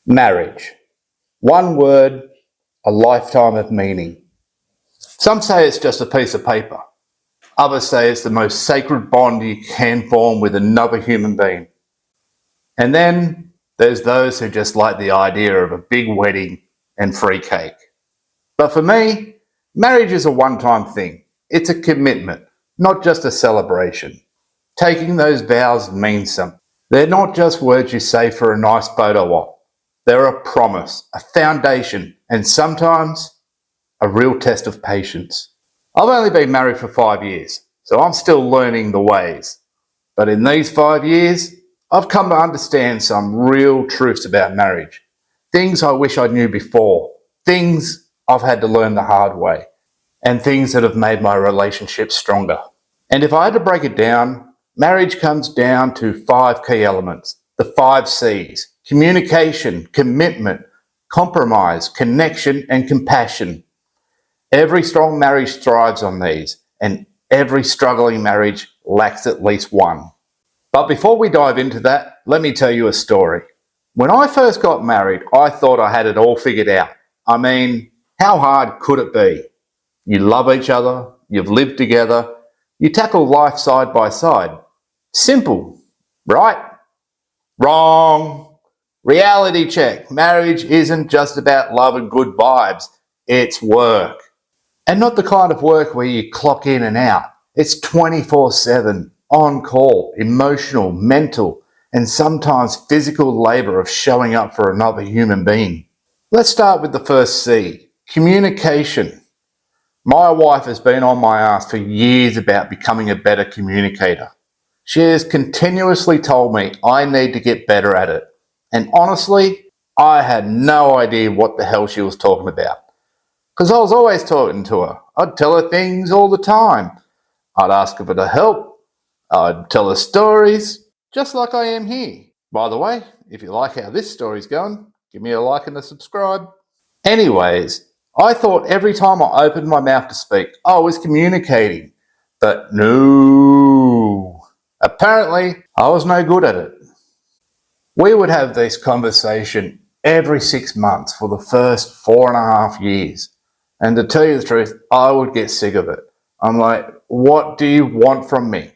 Marriage. One word, a lifetime of meaning. Some say it's just a piece of paper. Others say it's the most sacred bond you can form with another human being. And then there's those who just like the idea of a big wedding and free cake. But for me, marriage is a one-time thing. It's a commitment, not just a celebration. Taking those vows means something. They're not just words you say for a nice photo op. They're a promise, a foundation, and sometimes a real test of patience. I've only been married for 5 years, so I'm still learning the ways. But in these 5 years, I've come to understand some real truths about marriage. Things I wish I knew before, things I've had to learn the hard way, and things that have made my relationship stronger. And if I had to break it down, marriage comes down to 5 key elements, the 5 C's: communication, commitment, compromise, connection, and compassion. Every strong marriage thrives on these, and every struggling marriage lacks at least one. But before we dive into that, let me tell you a story. When I first got married, I thought I had it all figured out. I mean, how hard could it be? You love each other, you've lived together, you tackle life side by side. Simple, right? Wrong. Reality check. Marriage isn't just about love and good vibes. It's work. And not the kind of work where you clock in and out. It's 24/7, on call, emotional, mental, and sometimes physical labor of showing up for another human being. Let's start with the first C, communication. My wife has been on my ass for years about becoming a better communicator. She has continuously told me I need to get better at it. And honestly, I had no idea what the hell she was talking about. Because I was always talking to her. I'd tell her things all the time. I'd ask her for the help. I'd tell her stories, just like I am here. By the way, if you like how this story's going, give me a like and a subscribe. Anyways, I thought every time I opened my mouth to speak, I was communicating. But no. Apparently, I was no good at it. We would have this conversation every 6 months for the first 4.5 years. And to tell you the truth, I would get sick of it. I'm like, what do you want from me?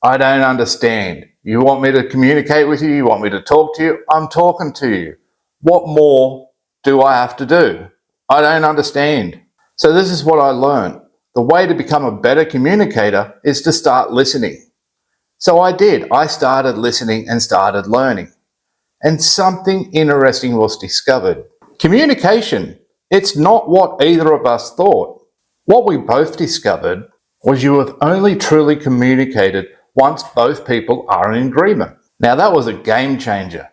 I don't understand. You want me to communicate with you? You want me to talk to you? I'm talking to you. What more do I have to do? I don't understand. So this is what I learned. The way to become a better communicator is to start listening. So I did. I started listening and started learning. And something interesting was discovered. Communication, it's not what either of us thought. What we both discovered was you have only truly communicated once both people are in agreement. Now that was a game changer,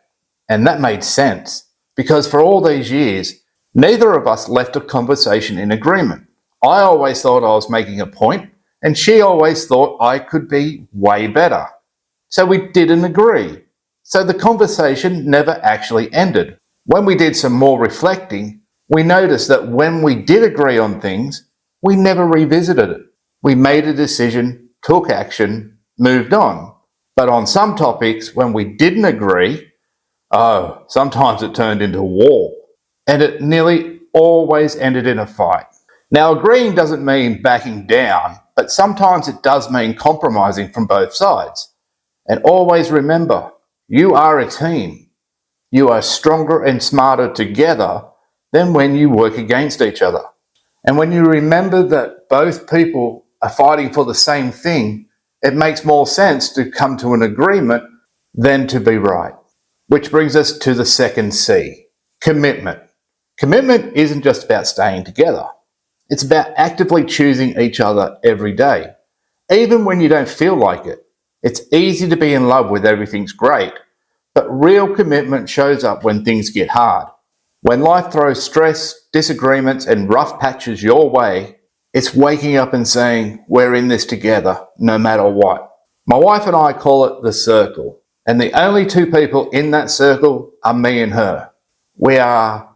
and that made sense because for all these years, neither of us left a conversation in agreement. I always thought I was making a point, and she always thought I could be way better. So we didn't agree. So the conversation never actually ended. When we did some more reflecting, we noticed that when we did agree on things, we never revisited it. We made a decision, took action, moved on. But on some topics, when we didn't agree, sometimes it turned into war. And it nearly always ended in a fight. Now, agreeing doesn't mean backing down, but sometimes it does mean compromising from both sides. And always remember, you are a team. You are stronger and smarter together than when you work against each other. And when you remember that both people are fighting for the same thing, it makes more sense to come to an agreement than to be right. Which brings us to the second C, commitment. Commitment isn't just about staying together. It's about actively choosing each other every day, even when you don't feel like it. It's easy to be in love with everything's great, but real commitment shows up when things get hard. When life throws stress, disagreements, and rough patches your way, it's waking up and saying, we're in this together, no matter what. My wife and I call it the circle, and the only two people in that circle are me and her. We are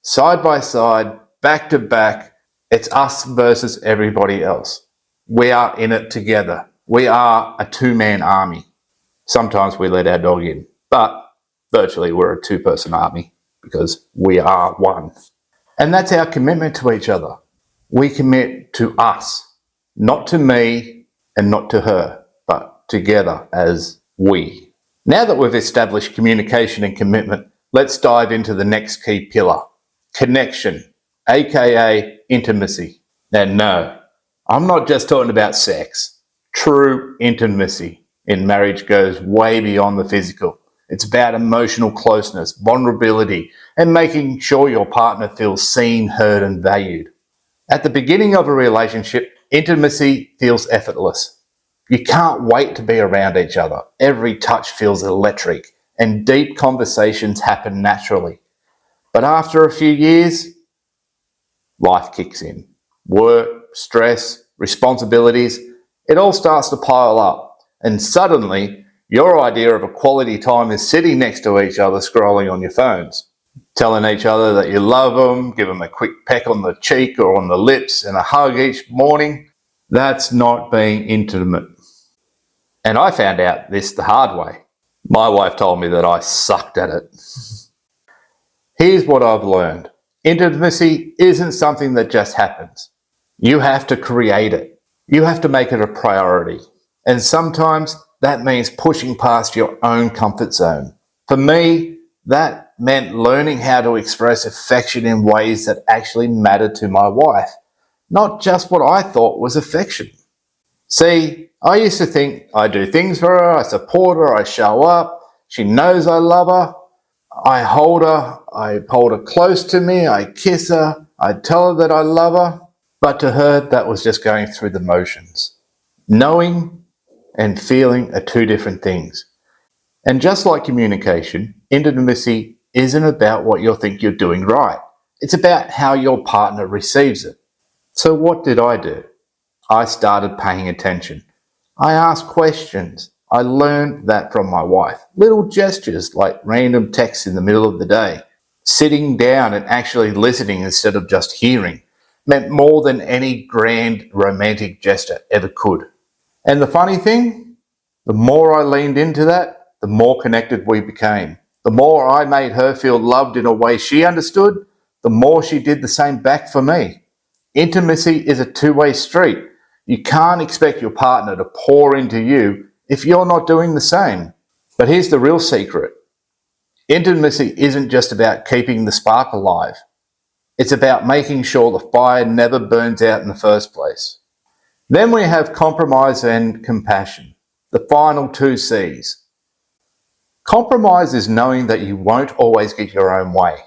side by side, back to back. It's us versus everybody else. We are in it together. We are a two-man army. Sometimes we let our dog in, but virtually we're a two-person army because we are one. And that's our commitment to each other. We commit to us, not to me and not to her, but together as we. Now that we've established communication and commitment, let's dive into the next key pillar, connection, aka intimacy. And no, I'm not just talking about sex. True intimacy in marriage goes way beyond the physical. It's about emotional closeness, vulnerability, and making sure your partner feels seen, heard, and valued. At the beginning of a relationship, intimacy feels effortless. You can't wait to be around each other. Every touch feels electric, and deep conversations happen naturally. But after a few years, life kicks in. Work, stress, responsibilities, it all starts to pile up. And suddenly, your idea of a quality time is sitting next to each other scrolling on your phones, telling each other that you love them, give them a quick peck on the cheek or on the lips and a hug each morning. That's not being intimate. And I found out this the hard way. My wife told me that I sucked at it. Here's what I've learned. Intimacy isn't something that just happens. You have to create it. You have to make it a priority. And sometimes that means pushing past your own comfort zone. For me, that meant learning how to express affection in ways that actually mattered to my wife, not just what I thought was affection. See, I used to think I do things for her, I support her, I show up, she knows I love her, I hold her close to me, I kiss her, I tell her that I love her. But to her, that was just going through the motions. Knowing and feeling are two different things. And just like communication, intimacy isn't about what you think you're doing right. It's about how your partner receives it. So what did I do? I started paying attention. I asked questions. I learned that from my wife. Little gestures like random texts in the middle of the day. Sitting down and actually listening instead of just hearing meant more than any grand romantic gesture ever could. And the funny thing, the more I leaned into that, the more connected we became. The more I made her feel loved in a way she understood, the more she did the same back for me. Intimacy is a two-way street. You can't expect your partner to pour into you if you're not doing the same. But here's the real secret. Intimacy isn't just about keeping the spark alive. It's about making sure the fire never burns out in the first place. Then we have compromise and compassion, the final two C's. Compromise is knowing that you won't always get your own way.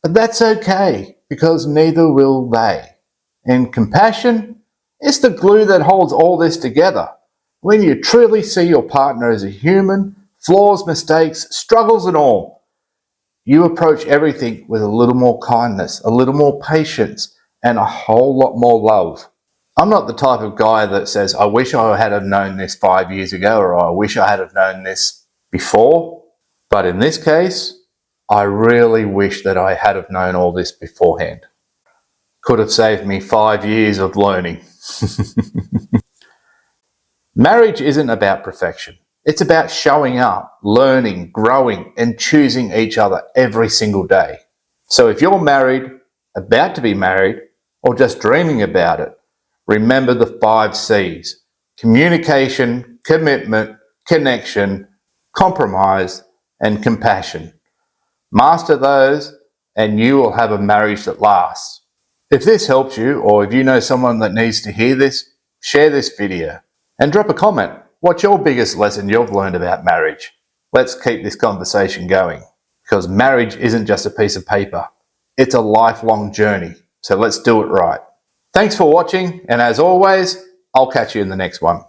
But that's okay, because neither will they. And compassion, it's the glue that holds all this together. When you truly see your partner as a human, flaws, mistakes, struggles and all, you approach everything with a little more kindness, a little more patience, and a whole lot more love. I'm not the type of guy that says, I wish I had have known this 5 years ago, or I wish I had have known this before. But in this case, I really wish that I had have known all this beforehand. Could have saved me 5 years of learning. Marriage isn't about perfection. It's about showing up, learning, growing, and choosing each other every single day. So if you're married, about to be married, or just dreaming about it, remember the 5 C's: communication, commitment, connection, compromise, and compassion. Master those, and you will have a marriage that lasts. If this helps you, or if you know someone that needs to hear this, share this video and drop a comment. What's your biggest lesson you've learned about marriage? Let's keep this conversation going, because marriage isn't just a piece of paper. It's a lifelong journey. So let's do it right. Thanks for watching, and as always, I'll catch you in the next one.